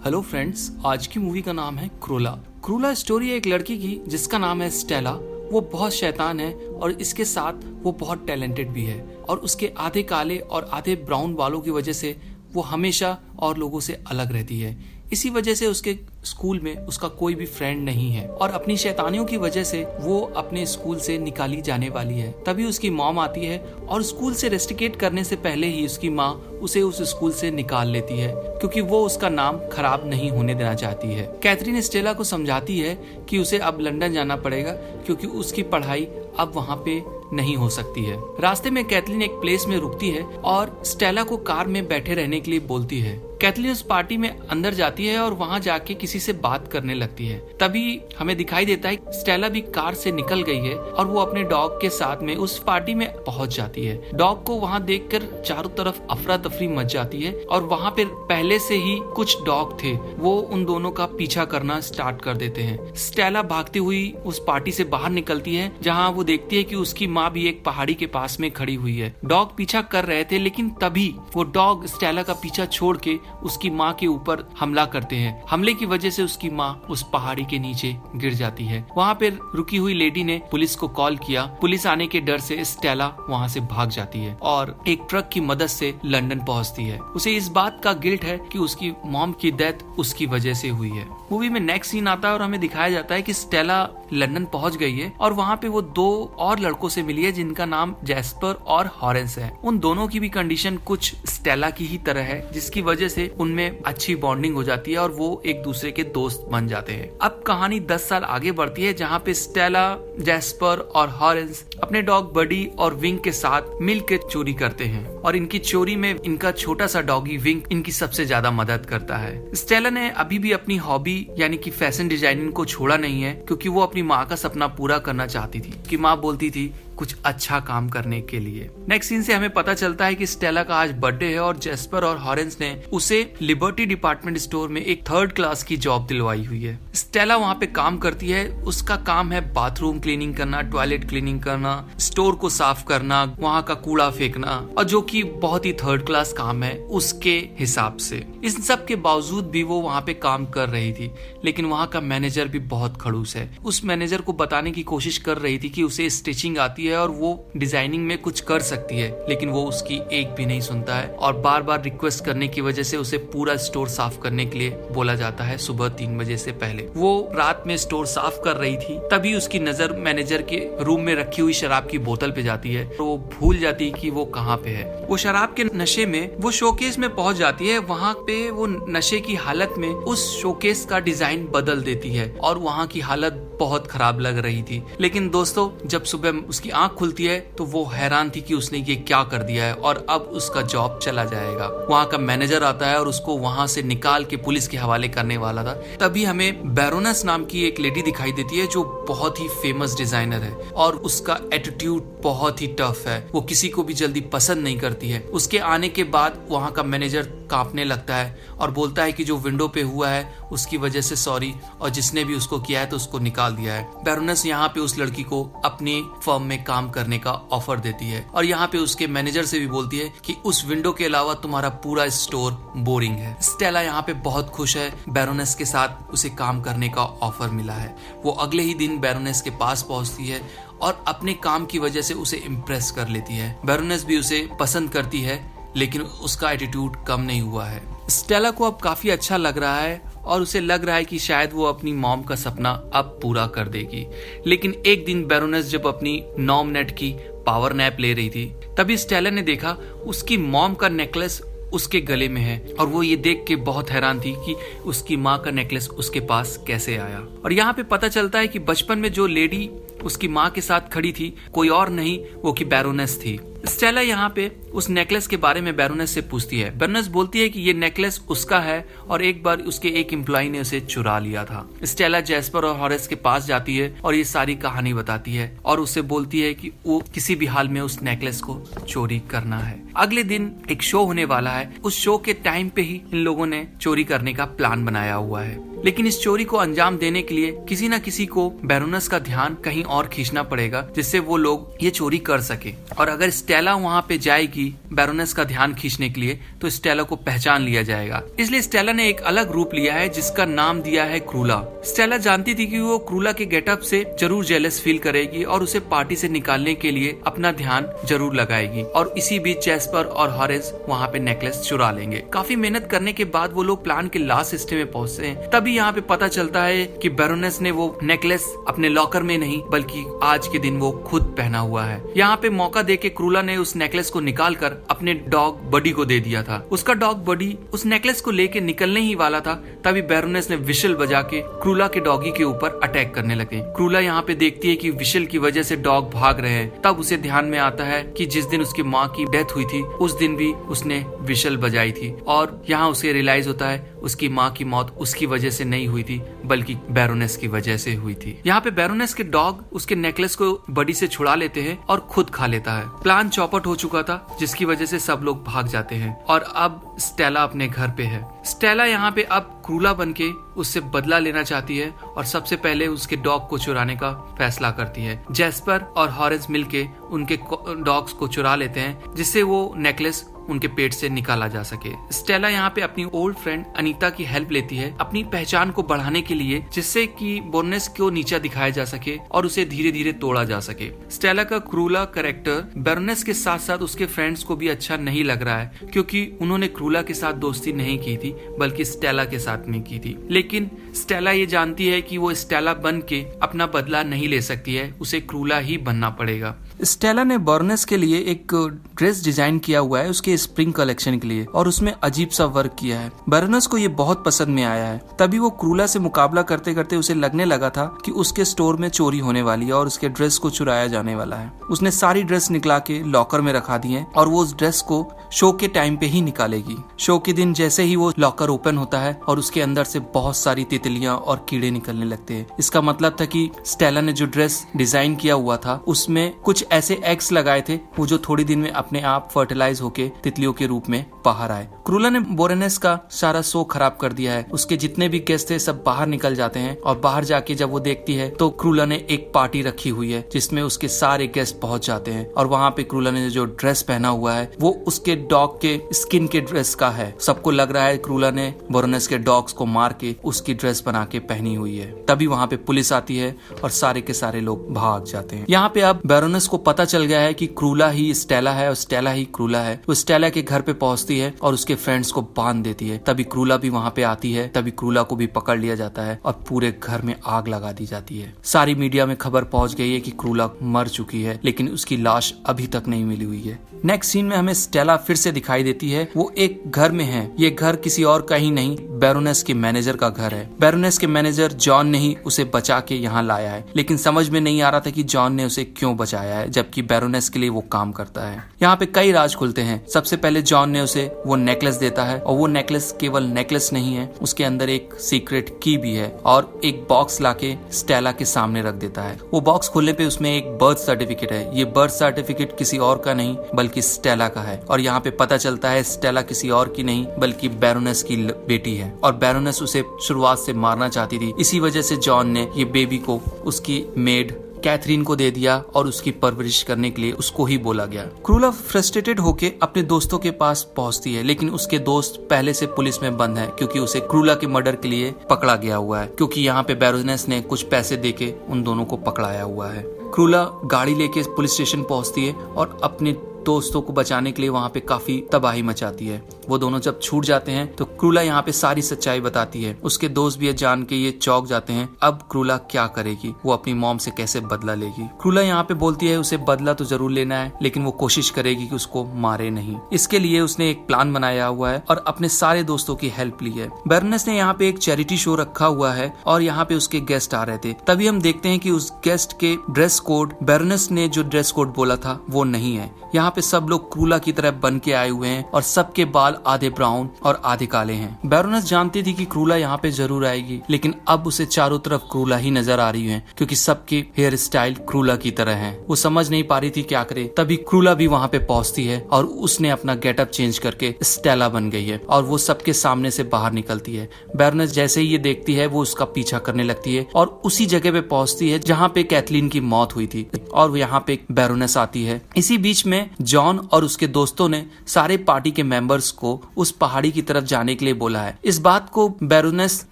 Hello friends, आज की movie का नाम है क्रूला। क्रूला स्टोरी है एक लड़की की जिसका नाम है स्टेला। वो बहुत शैतान है और इसके साथ वो बहुत टैलेंटेड भी है और उसके आधे काले और आधे ब्राउन बालों की वजह से वो हमेशा और लोगों से अलग रहती है। इसी वजह से उसके स्कूल में उसका कोई भी फ्रेंड नहीं है और अपनी शैतानियों की वजह से वो अपने स्कूल से निकाली जाने वाली है। तभी उसकी मॉम आती है और स्कूल से रेस्टिकेट करने से पहले ही उसकी माँ उसे उस स्कूल से निकाल लेती है क्योंकि वो उसका नाम खराब नहीं होने देना चाहती है। कैथरीन स्टेला को समझाती है कि उसे अब लंदन जाना पड़ेगा क्योंकि उसकी पढ़ाई अब वहाँ पे नहीं हो सकती है। रास्ते में कैथरीन एक प्लेस में रुकती है और स्टेला को कार में बैठे रहने के लिए बोलती है। कैथरीन उस पार्टी में अंदर जाती है और वहाँ जाके किसी से बात करने लगती है। तभी हमें दिखाई देता है स्टेला भी कार से निकल गई है और वो अपने डॉग के साथ में उस पार्टी में पहुंच जाती है। डॉग को वहाँ देखकर चारों तरफ अफरा तफरी मच जाती है और वहाँ पे पहले से ही कुछ डॉग थे, वो उन दोनों का पीछा करना स्टार्ट कर देते हैं। स्टेला भागती हुई उस पार्टी से बाहर निकलती है जहाँ वो देखती है कि उसकी माँ भी एक पहाड़ी के पास में खड़ी हुई है। डॉग पीछा कर रहे थे लेकिन तभी वो डॉग स्टेला का पीछा छोड़ के उसकी माँ के ऊपर हमला करते हैं। हमले की वजह से उसकी माँ उस पहाड़ी के नीचे गिर जाती है। वहाँ पे रुकी हुई लेडी ने पुलिस को कॉल किया। पुलिस आने के डर से स्टेला वहाँ से भाग जाती है और एक ट्रक की मदद से लंदन पहुँचती है। उसे इस बात का गिल्ट है कि उसकी मॉम की डेथ उसकी वजह से हुई है। मूवी में नेक्स्ट सीन आता है और हमें दिखाया जाता है कि स्टेला लंदन पहुँच गई है और वहाँ पे वो दो और लड़कों से मिली है जिनका नाम जैस्पर और हॉरेंस है। उन दोनों की भी कंडीशन कुछ स्टेला की ही तरह है जिसकी वजह से उनमें अच्छी बॉन्डिंग हो जाती है और वो एक दूसरे के दोस्त बन जाते हैं। अब कहानी 10 साल आगे बढ़ती है जहाँ पे स्टेला, जैस्पर और हॉरेंस अपने डॉग बडी और विंग के साथ मिलकर चोरी करते हैं और इनकी चोरी में इनका छोटा सा डॉगी विंग इनकी सबसे ज्यादा मदद करता है। स्टेला ने अभी भी अपनी हॉबी यानी कि फैशन डिजाइनिंग को छोड़ा नहीं है क्योंकि वो अपनी माँ का सपना पूरा करना चाहती थी कि माँ बोलती थी कुछ अच्छा काम करने के लिए। नेक्स्ट सीन से हमें पता चलता है कि स्टेला का आज बर्थडे है और जैस्पर और हॉरेंस ने उसे लिबर्टी डिपार्टमेंट स्टोर में एक 3rd क्लास की जॉब दिलवाई हुई है। स्टेला वहाँ पे काम करती है। उसका काम है बाथरूम क्लीनिंग करना, टॉयलेट क्लीनिंग करना, स्टोर को साफ करना, वहाँ का कूड़ा फेंकना, और जो कि बहुत ही 3rd क्लास काम है उसके हिसाब से। इन सब के बावजूद भी वो वहाँ पे काम कर रही थी लेकिन वहाँ का मैनेजर भी बहुत खड़ूस है। उस मैनेजर को बताने की कोशिश कर रही थी कि उसे स्टिचिंग आती है और वो डिजाइनिंग में कुछ कर सकती है लेकिन वो उसकी एक भी नहीं सुनता है और बार बार रिक्वेस्ट करने की वजह से उसे पूरा स्टोर साफ करने के लिए बोला जाता है सुबह 3 बजे से पहले। वो रात में स्टोर साफ कर रही थी तभी उसकी नजर मैनेजर के रूम में रखी हुई शराब की बोतल पे जाती है तो वो भूल जाती है कि वो कहाँ पे है। वो शराब के नशे में वो शोकेस में पहुंच जाती है। वहाँ पे वो नशे की हालत में उस शोकेस का डिजाइन बदल देती है और वहाँ की हालत बहुत खराब लग रही थी। लेकिन दोस्तों, जब सुबह उसकी आंख खुलती है तो वो हैरान थी कि उसने ये क्या कर दिया है और अब उसका जॉब चला जाएगा। वहाँ का मैनेजर आता है और उसको वहाँ से निकाल के पुलिस के हवाले करने वाला था। तभी हमें बैरोनेस नाम की एक लेडी दिखाई देती है जो बहुत ही फेमस डिजाइनर है और उसका एटीट्यूड बहुत ही टफ है। वो किसी को भी जल्दी पसंद नहीं करती है। उसके आने के बाद वहाँ का मैनेजर कांपने लगता है और बोलता है कि जो विंडो पे हुआ है उसकी वजह से सॉरी और जिसने भी उसको किया है तो उसको निकाल दिया है। बैरोनेस यहाँ पे उस लड़की को अपनी फर्म में काम करने का ऑफर देती है और यहाँ पे उसके मैनेजर से भी बोलती है कि उस विंडो के अलावा तुम्हारा पूरा स्टोर बोरिंग है। स्टेला यहाँ पे बहुत खुश है। बैरोनेस के साथ उसे काम करने का ऑफर मिला है। वो अगले ही दिन बैरोनेस के पास पहुंचती है और अपने काम की वजह से उसे इम्प्रेस कर लेती है। बैरोनेस भी उसे पसंद करती है लेकिन उसका एटीट्यूड कम नहीं हुआ है। स्टेला को अब काफी अच्छा लग रहा है और उसे लग रहा है कि शायद वो अपनी मॉम का सपना अब पूरा कर देगी। लेकिन एक दिन बैरोनेस जब अपनी 9 मिनट की पावर नैप ले रही थी तभी स्टेला ने देखा उसकी मॉम का नेकलेस उसके गले में है और वो ये देख के बहुत हैरान थी कि उसकी माँ का नेकलेस उसके पास कैसे आया। और यहाँ पे पता चलता है कि बचपन में जो लेडी उसकी माँ के साथ खड़ी थी कोई और नहीं वो कि बैरोनेस थी। स्टेला यहाँ पे उस नेकलेस के बारे में बैरोनेस से पूछती है। बैरोनेस बोलती है कि ये नेकलेस उसका है और एक बार उसके एक एम्प्लॉय ने उसे चुरा लिया था। स्टेला जैस्पर और हॉरेंस के पास जाती है और ये सारी कहानी बताती है और उससे बोलती है कि वो किसी भी हाल में उस नेकलेस को चोरी करना है। अगले दिन एक शो होने वाला है। उस शो के टाइम पे ही इन लोगों ने चोरी करने का प्लान बनाया हुआ है। लेकिन इस चोरी को अंजाम देने के लिए किसी न किसी को बैरोनेस का ध्यान कहीं और खींचना पड़ेगा जिससे वो लोग ये चोरी कर सके। और अगर स्टेला वहाँ पे जाएगी बैरोनेस का ध्यान खींचने के लिए तो स्टेला को पहचान लिया जाएगा। इसलिए स्टेला ने एक अलग रूप लिया है जिसका नाम दिया है क्रूला। स्टेला जानती थी कि वो क्रूला के गेटअप से जरूर जेलस फील करेगी और उसे पार्टी से निकालने के लिए अपना ध्यान जरूर लगाएगी। और इसी बीच जैस्पर और हॉरेस वहाँ पे नेकलेस चुरा लेंगे। काफी मेहनत करने के बाद वो लोग प्लान के लास्ट स्टेज में पहुंचते हैं। तभी यहाँ पे पता चलता है कि बैरोनेस ने वो नेकलेस अपने लॉकर में नहीं बल्कि आज के दिन वो खुद पहना हुआ है। यहाँ पे मौका देके क्रूला ने उस नेकलेस को निकाल कर अपने डॉग बडी को दे दिया था। उसका डॉग बडी उस नेकलेस को लेके निकलने ही वाला था, तभी बैरोनेस ने विशल बजा के क्रूला के डॉगी के ऊपर अटैक करने लगे। क्रूला यहाँ पे देखती है कि विशल की वजह से डॉग भाग रहे हैं। तब उसे ध्यान में आता है कि जिस दिन उसकी माँ की डेथ हुई थी उस दिन भी उसने विशल बजाई थी। और यहाँ उसे रियलाइज होता है उसकी माँ की मौत उसकी वजह से नहीं हुई थी बल्कि बैरोनेस की वजह से हुई थी। यहाँ पे बैरोनेस के डॉग उसके नेकलेस को बडी से छुड़ा लेते हैं और खुद खा लेता है। प्लान चौपट हो चुका था जिसकी वजह से सब लोग भाग जाते हैं और अब स्टेला अपने घर पे है। स्टेला यहाँ पे अब क्रूला बनके उससे बदला लेना चाहती है और सबसे पहले उसके डॉग को चुराने का फैसला करती है। जैस्पर और हॉरेस मिलके उनके डॉग्स को चुरा लेते हैं जिससे वो नेकलेस उनके पेट से निकाला जा सके। स्टेला यहाँ पे अपनी ओल्ड फ्रेंड अनीता की हेल्प लेती है अपनी पहचान को बढ़ाने के लिए, जिससे कि बोर्नेस को नीचा दिखाया जा सके और उसे धीरे धीरे तोड़ा जा सके। स्टेला का क्रूला कैरेक्टर बैरोनेस के साथ साथ उसके फ्रेंड्स को भी अच्छा नहीं लग रहा है क्योंकि उन्होंने क्रूला के साथ दोस्ती नहीं की थी बल्कि स्टेला के साथ में की थी। लेकिन स्टेला ये जानती है कि वो स्टेला बन के अपना बदला नहीं ले सकती है, उसे क्रूला ही बनना पड़ेगा। स्टेला ने बोर्नेस के लिए एक ड्रेस डिजाइन किया हुआ है उसके स्प्रिंग कलेक्शन के लिए और उसमें अजीब सा वर्क किया है। बैरोनेस को ये बहुत पसंद में आया है। तभी वो क्रूला से मुकाबला करते करते उसे लगने लगा था कि उसके स्टोर में चोरी होने वाली है और उसके ड्रेस को चुराया जाने वाला है। उसने सारी ड्रेस निकला के लॉकर में रखा दी है और वो उस ड्रेस को शो के टाइम पे ही निकालेगी। शो के दिन जैसे ही वो लॉकर ओपन होता है और उसके अंदर से बहुत सारी तितलियां और कीड़े निकलने लगते हैं। इसका मतलब था कि स्टेला ने जो ड्रेस डिजाइन किया हुआ था उसमें कुछ ऐसे एग्स लगाए थे वो जो थोड़ी दिन में अपने आप फर्टिलाइज होके तितलियों के रूप में बाहर आए। क्रूला ने बोरेनेस का सारा शो खराब कर दिया है। उसके जितने भी गेस्ट थे सब बाहर निकल जाते हैं और बाहर जाके जब वो देखती है तो क्रूला ने एक पार्टी रखी हुई है जिसमें उसके सारे गेस्ट पहुंच जाते हैं और वहाँ पे क्रूला ने जो ड्रेस पहना हुआ है वो उसके डॉग के स्किन के ड्रेस का है। सबको लग रहा है क्रूला ने बोरेनेस के डॉग्स को मार के उसकी ड्रेस बना के पहनी हुई है। तभी वहाँ पे पुलिस आती है और सारे के सारे लोग भाग जाते हैं। यहाँ पे अब बैरोनेस को पता चल गया है कि क्रूला ही स्टेला है और स्टेला ही क्रूला है। वो स्टेला के घर पे पहुंचती है और उसके फ्रेंड्स को बांध देती है। तभी क्रूला भी वहाँ पे आती है। तभी क्रूला को भी पकड़ लिया जाता है और पूरे घर में आग लगा दी जाती है। सारी मीडिया में खबर पहुंच गई है कि क्रूला मर चुकी है लेकिन उसकी लाश अभी तक नहीं मिली हुई है। नेक्स्ट सीन में हमें स्टेला फिर से दिखाई देती है। वो एक घर में है। ये घर किसी और का ही नहीं बैरोनेस के मैनेजर का घर है। बैरोनेस के मैनेजर जॉन ने ही उसे बचा के यहाँ लाया है लेकिन समझ में नहीं आ रहा था कि जॉन ने उसे क्यों बचाया है जबकि बैरोनेस के लिए वो काम करता है। यहाँ पे कई राज खुलते हैं। सबसे पहले जॉन ने उसे वो नेकलेस देता है और वो नेकलेस केवल नेकलेस नहीं है, उसके अंदर एक सीक्रेट की भी है और एक बॉक्स लाके स्टेला के सामने रख देता है। वो बॉक्स खोलने पे उसमें एक बर्थ सर्टिफिकेट है। ये बर्थ सर्टिफिकेट किसी और का नहीं बल्कि स्टेला का है और यहाँ पे पता चलता है स्टेला किसी और की नहीं बल्कि बैरोनेस की बेटी है और बैरोनेस उसे शुरुआत से मारना चाहती थी। इसी वजह से जॉन ने ये बेबी को उसकी मेड कैथरीन को दे दिया और उसकी परवरिश करने के लिए उसको ही बोला गया। क्रूला फ्रस्ट्रेटेड होके अपने दोस्तों के पास पहुंचती है लेकिन उसके दोस्त पहले से पुलिस में बंद है क्योंकि उसे क्रूला के मर्डर के लिए पकड़ा गया हुआ है क्योंकि यहाँ पे बैरोनेस ने कुछ पैसे देके उन दोनों को पकड़ाया हुआ है। क्रूला गाड़ी लेके पुलिस स्टेशन पहुंचती है और अपने दोस्तों को बचाने के लिए वहाँ पे काफी तबाही मचाती है। वो दोनों जब छूट जाते हैं तो क्रूला यहाँ पे सारी सच्चाई बताती है। उसके दोस्त भी जान के ये चौंक जाते हैं। अब क्रूला क्या करेगी, वो अपनी मॉम से कैसे बदला लेगी। क्रूला यहाँ पे बोलती है उसे बदला तो जरूर लेना है लेकिन वो कोशिश करेगी कि उसको मारे नहीं। इसके लिए उसने एक प्लान बनाया हुआ है और अपने सारे दोस्तों की हेल्प ली है। बैरोनेस ने यहाँ पे एक चैरिटी शो रखा हुआ है और यहाँ पे उसके गेस्ट आ रहे थे। तभी हम देखते हैं कि उस गेस्ट के ड्रेस कोड बैरोनेस ने जो ड्रेस कोड बोला था वो नहीं है। यहाँ पे सब लोग क्रूला की तरह बन के आए हुए हैं और सबके बाल आधे ब्राउन और आधे काले हैं। बैरोनेस जानती थी कि क्रूला यहाँ पे जरूर आएगी, लेकिन अब उसे चारों तरफ क्रूला ही नजर आ रही है क्योंकि सबके हेयर स्टाइल क्रूला की तरह है। वो समझ नहीं पा रही थी क्या करे। तभी क्रूला भी वहाँ पे पहुंचती है और उसने अपना गेटअप चेंज करके स्टेला बन गई है और वो सबके सामने से बाहर निकलती है। बैरोनेस जैसे ही ये देखती है वो उसका पीछा करने लगती है और उसी जगह पे पहुंचती है जहाँ पे कैथलीन की मौत हुई थी और यहाँ पे बैरोनेस आती है। इसी बीच में जॉन और उसके दोस्तों ने सारे पार्टी के मेंबर्स को उस पहाड़ी की तरफ जाने के लिए बोला है। इस बात को बैरोनेस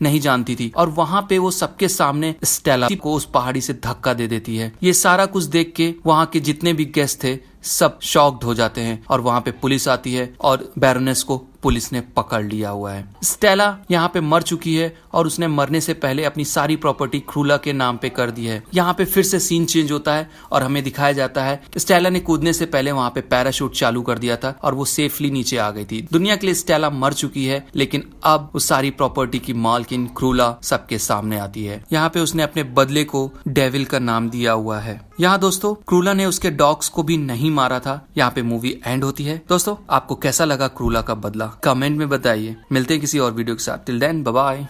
नहीं जानती थी और वहाँ पे वो सबके सामने स्टेला को उस पहाड़ी से धक्का दे देती है। ये सारा कुछ देख के वहाँ के जितने भी गेस्ट थे सब शॉक्ड हो जाते हैं और वहाँ पे पुलिस आती है और बैरोनेस को पुलिस ने पकड़ लिया हुआ है। स्टेला यहाँ पे मर चुकी है और उसने मरने से पहले अपनी सारी प्रॉपर्टी क्रूला के नाम पे कर दी है। यहाँ पे फिर से सीन चेंज होता है और हमें दिखाया जाता है स्टेला ने कूदने से पहले वहाँ पे पैराशूट चालू कर दिया था और वो सेफली नीचे आ गई थी। दुनिया के लिए स्टेला मर चुकी है, लेकिन अब उस सारी प्रॉपर्टी की मालकिन क्रूला सबके सामने आती है। यहाँ पे उसने अपने बदले को डेविल का नाम दिया हुआ है। यहाँ दोस्तों क्रूला ने उसके डॉग्स को भी नहीं मारा था। यहाँ पे मूवी एंड होती है। दोस्तों आपको कैसा लगा क्रूला का बदला कमेंट में बताइए। मिलते हैं किसी और वीडियो के साथ। Till then bye bye.